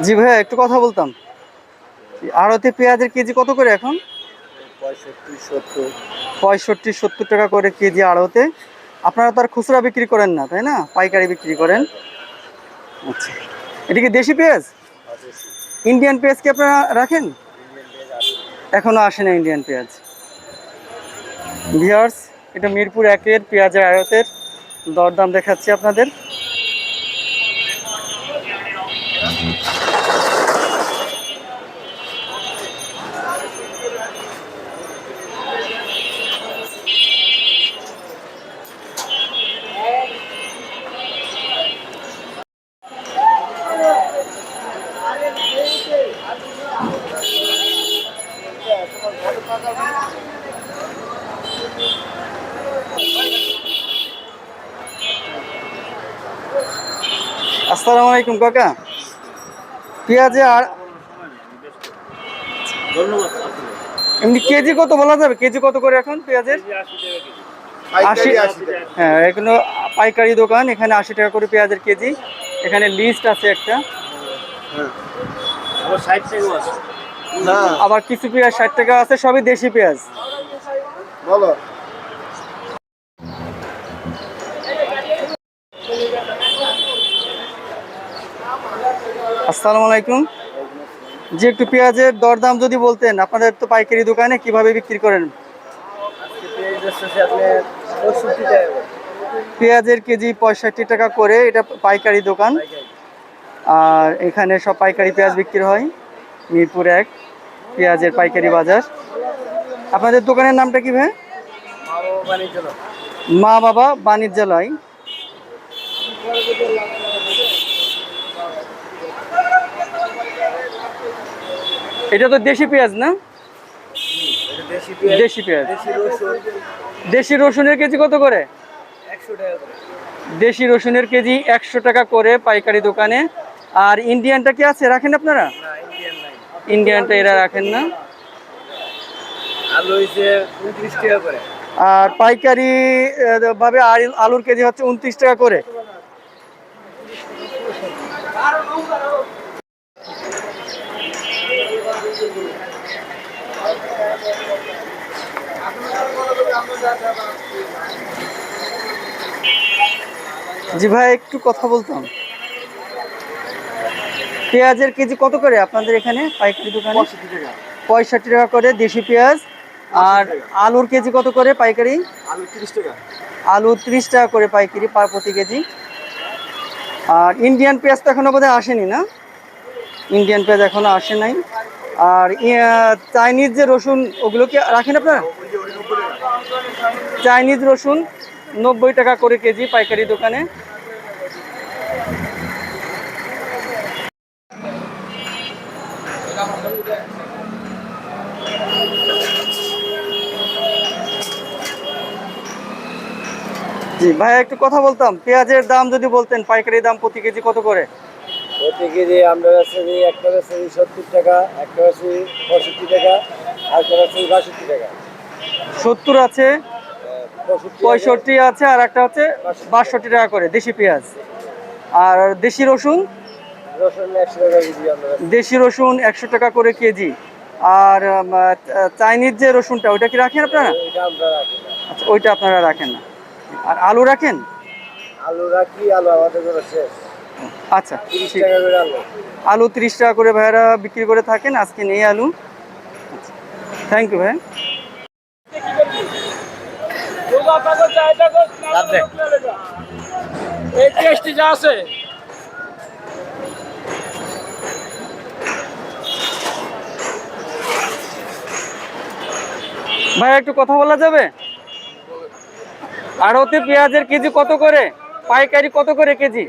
জি ভাইয়া, একটু কথা বলতাম। আড়তে পেঁয়াজের কেজি কত করে এখন? 65-70 টাকা করে কেজি আড়তে। আপনারা তো আর খুচরা বিক্রি করেন না, তাই না? পাইকারি বিক্রি করেন। আচ্ছা, এটা কি দেশি পেঁয়াজ? ইন্ডিয়ান পেঁয়াজ কি আপনারা রাখেন? এখনো আসে না ইন্ডিয়ান পেঁয়াজ। ভিউয়ার্স, এটা মিরপুর 1-এর পেঁয়াজের আড়তের দরদাম দেখাচ্ছি আপনাদের। আসসালামু আলাইকুম কাকা। পেঁয়াজে আর এমনি কেজি কত বলা যাবে? কেজি কত করে এখন পেঁয়াজের? 80। হ্যাঁ, এগুলো পাইকারি দোকান, এখানে 80 টাকা করে পেঁয়াজের কেজি। এখানে লিস্ট আছে একটা। আবার কিছু পেঁয়াজ 60 টাকা আছে, সবই দেশি পেঁয়াজ। বলো। আসসালামু আলাইকুম। যে একটু পেঁয়াজের দরদাম যদি বলতেন, আপনাদের তো পাইকারি দোকানে কিভাবে বিক্রি করেন? পেঁয়াজের কেজি 65 টাকা করে, এটা পাইকারি দোকান। আর এখানে সব পাইকারি পেঁয়াজ বিক্রি হয়। মিরপুর 1 পেঁয়াজের পাইকারি বাজার। আপনাদের দোকানের নামটা কি ভাই? মা বাবা বাণিজ্যালয়। এটা তো দেশি পেঁয়াজ না? দেশি পেঁয়াজ। দেশি রসুনের কেজি কত করে? দেশি রসুনের কেজি 100 টাকা করে পাইকারি দোকানে। আর ইন্ডিয়ানটা কি আছে, রাখেন আপনারা? ইন্ডিয়ানটা এরা রাখেন না। আর পাইকারি ভাবে আলুর কেজি হচ্ছে 29 টাকা করে। জি ভাই, একটু কথা বলতাম। পেঁয়াজের কেজি কত করে আপনাদের এখানে পাইকারি দোকানে? 65 টাকা করে দেশি পেঁয়াজ। আর আলুর কেজি কত করে পাইকারি? আলু 30 টাকা করে পাইকারি প্রতি কেজি। আর ইন্ডিয়ান পেঁয়াজ তো এখনো বোধহয় আসেনি না? ইন্ডিয়ান পেঁয়াজ এখনো আসে নাই। আর চাইনিজ যে রসুন, ওগুলো কি রাখেন আপনারা? চাইনিজ রসুন 90 টাকা করে কেজি পাইকারি দোকানে। জি ভাই, একটু কথা বলতাম। পেঁয়াজের দাম যদি বলতেন, পাইকারি দাম প্রতি কেজি কত করে? প্রতি কেজি আমরা একটা বেশি 70 টাকা, একটা বেশি 65 টাকা, আর একটা বেশি 62 টাকা। 70 আছে, 65 আছে, আর একটা হচ্ছে 62 টাকা করে দেশি পেঁয়াজ। আর দেশি রসুন? রসুন 100 টাকা কেজি আমরা। দেশি রসুন 100 টাকা করে কেজি। আর চাইনিজ যে রসুনটা, ওইটা কি রাখেন আপনারা? ওইটা আমরা রাখি না। আচ্ছা, ওইটা আপনারা রাখেন না। আর আলু রাখেন? আলু রাখি, আলু আমাদের জন্য শেষ। আচ্ছা, 30 টাকা করে আলু। আলু 30 টাকা করে ভাইয়ারা বিক্রি করে থাকেন। আজকে নেই আলু। আচ্ছা, থ্যাংক ইউ ভাই। ভাই, একটু কথা বলা যাবে? আড়তে পেঁয়াজের কেজি কত করে? পাইকারি কত করে কেজি?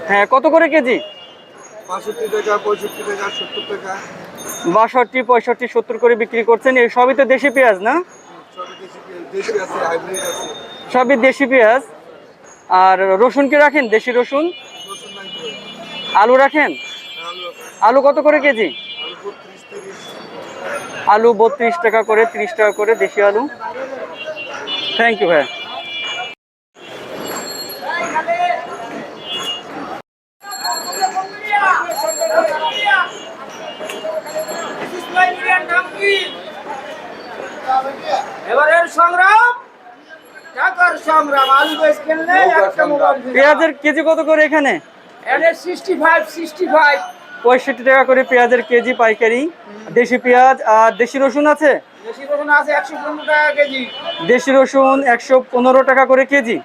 হ্যাঁ, কত করে কেজি? 65 টাকা, 65 টাকা, 70 টাকা। 62, 65, 70 করে বিক্রি করছেন। এই সবই তো দেশি পেঁয়াজ না? সবই দেশি পেঁয়াজ। আর রসুন কি রাখেন? দেশি রসুন। আলু রাখেন? আলু কত করে কেজি? আলু 32 টাকা করে, 30 টাকা করে দেশি আলু। থ্যাংক ইউ ভাই। এবারের সংগ্রাম টাকার সংগ্রাম আলু বেশ কিনলে একটা মোবাইল পেঁয়াজের কেজি কত করে এখানে? এনে 65 65 টাকা করে পেঁয়াজের কেজি পাইকারি। দেশি পেঁয়াজ আর দেশি রসুন আছে? দেশি রসুন আছে 115 টাকা কেজি। দেশি রসুন 115 টাকা করে কেজি।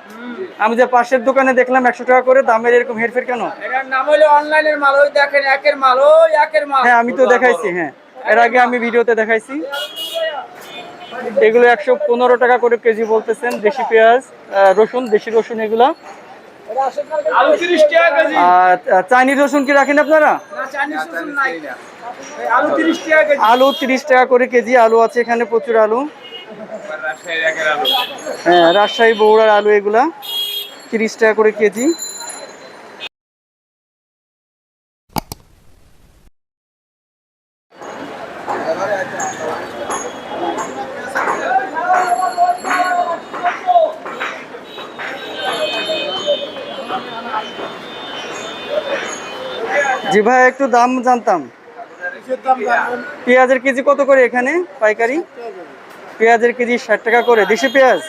আমি যে পাশের দোকানে দেখলাম 100 টাকা করে, দামের এরকম হেরফের কেন? এটার নাম হলো অনলাইনের মাল, ওই দেখেন একের মাল, ওই একের মাল। হ্যাঁ আমি তো দেখাইছি, হ্যাঁ এর আগে আমি ভিডিওতে দেখাইছি। এগুলো 115 টাকা করে কেজি বলতেছেন দেশি পেঁয়াজ, রসুন, দেশি রসুন এগুলা। আলু 30 টাকা কেজি। আর চাইনিজ রসুন কি রাখেন আপনারা? না চাইনিজ রসুন নাই। এই আলু 30 টাকা কেজি। আলু 30 টাকা করে কেজি। আলু আছে এখানে প্রচুর আলু। হ্যাঁ রাজশাহী বগুড়ার আলু এগুলা 30 টাকা করে কেজি। জি ভাই একটু দাম জানতাম। পেঁয়াজের কেজি কত করে এখানে পাইকারি? পেঁয়াজের কেজি 60 টাকা করে দেশি পেঁয়াজ।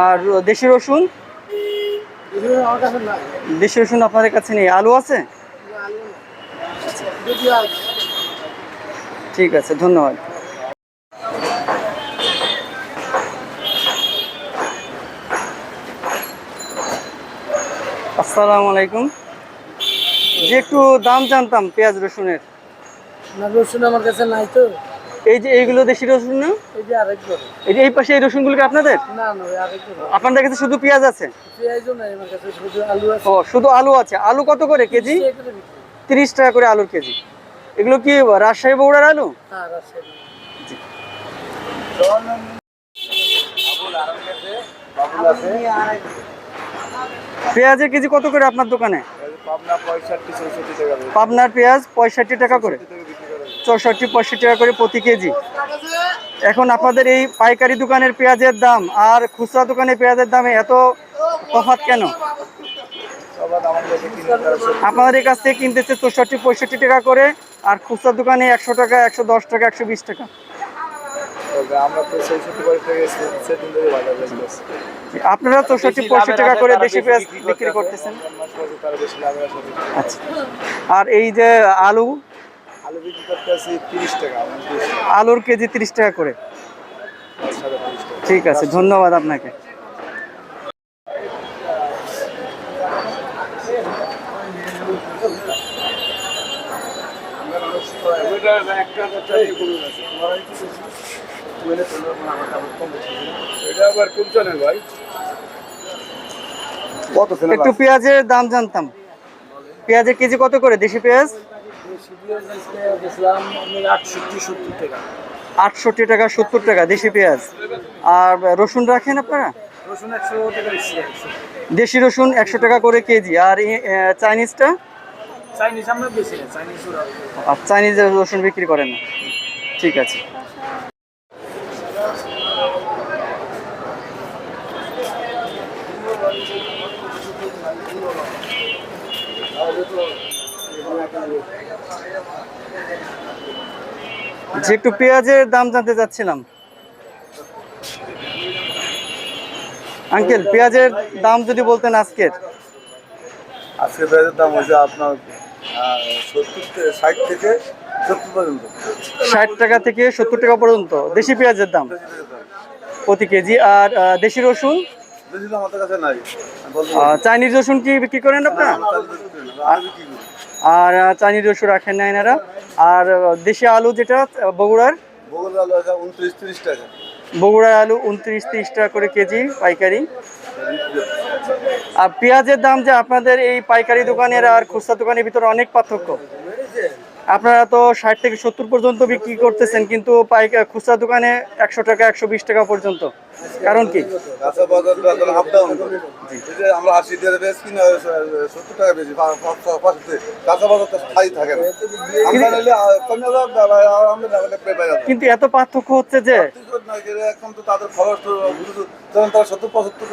আর দেশি রসুন? দেশি রসুন আপনাদের কাছে নেই। আলু আছে? ঠিক আছে ধন্যবাদ। আসসালামু আলাইকুম। যে একটু দাম জানতাম পেঁয়াজ রসুনের। রসুন আমার কাছে নাই তো। এই যে এইগুলো দেশি রসুন না? এই যে আরেকজন। এই যে এই পাশে এই রসুনগুলো কি আপনাদের? না না ওই আরেকজন। আপনাদের কাছে শুধু পেঁয়াজ আছে? পেঁয়াজও নাই আমার কাছে, শুধু আলু আছে। ও শুধু আলু আছে। আলু কত করে কেজি? 30 টাকা করে আলুর কেজি। এগুলো কি রাজশাহী বগুড়ার আলু? হ্যাঁ রাজশাহী। পেঁয়াজের কেজি কত করে আপনার দোকানে? পাবনার পেঁয়াজ 65 টাকা করে, 64-65 টাকা করে প্রতি কেজি। এখন আপনাদের এই পাইকারি দোকানের পেঁয়াজের দাম আর খুচরা দোকানের পেঁয়াজের দামে এত তফাৎ কেন? আপনাদের কাছ থেকে কিনতেছে 64-65 টাকা করে, আর খুচরা দোকানে 100 টাকা, 110 টাকা, 120 টাকা। আপনারা 64-65 টাকা করে দেশি পেঁয়াজ বিক্রি করতেছেন। আচ্ছা আর এই যে আলু? আলু বিক্রি করতে আছি 30 টাকা। আলুর কেজি 30 টাকা করে। ঠিক আছে ধন্যবাদ আপনাকে। একটু পেঁয়াজের দাম জানতাম। পেঁয়াজের কেজি কত করে দেশি পেঁয়াজ? 68 টাকা 70 টাকা দেশি পেঁয়াজ। আর রসুন রাখেন আপনারা? দেশি রসুন 100 টাকা করে কেজি। আর চাইনিজটা? চাইনিজ রসুন বিক্রি করেন না। ঠিক আছে। যে একটু পেঁয়াজের দাম জানতে চাচ্ছিলাম। আঙ্কেল পেঁয়াজের দাম যদি বলতেন আজকের। আজকে পেঁয়াজের দাম হয়েছে আপনার 60 থেকে 70 পর্যন্ত। 60 টাকা থেকে 70 টাকা পর্যন্ত দেশি পেঁয়াজের দাম প্রতি কেজি। আর দেশি রসুন? বেশি দাম আমাদের কাছে নাই। চাইনিজ রসুন কি বিক্রি করেন আপনারা? আর চাইনিজ রসুন রাখেন না এনারা। আর দেশি আলু যেটা বগুড়ার? বগুড়ার আলু আছে 29-30 টাকা। বগুড়ার আলু 29-30 টাকা করে কেজি পাইকারি। আর পেঁয়াজের দাম যে আপনাদের এই পাইকারি দোকানের আর খুচরা দোকানের ভিতরে অনেক পার্থক্য। আপনারা তো 60 থেকে 70 পর্যন্ত বিক্রি করতেছেন, কিন্তু খুচরা দোকানে 100 টাকা 120 টাকা পর্যন্ত। কারণ কি? কাঁচা বাজারটা আপ ডাউন। আমরা 80 টাকা বেশি কিনা 70 টাকা বেশি, কাঁচা বাজারটা স্থায়ী থাকে না। আমরা নিলে কমে যাবে, আমরা না পেয়ে। কিন্তু এত পার্থক্য হচ্ছে যে এখন তো তাদের খরচ তো যখন তারা 70-75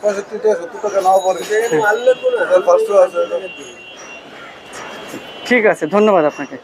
টাকা 70 টাকা নাও পড়ে খরচ আছে। ঠিক আছে, ধন্যবাদ আপনাকে।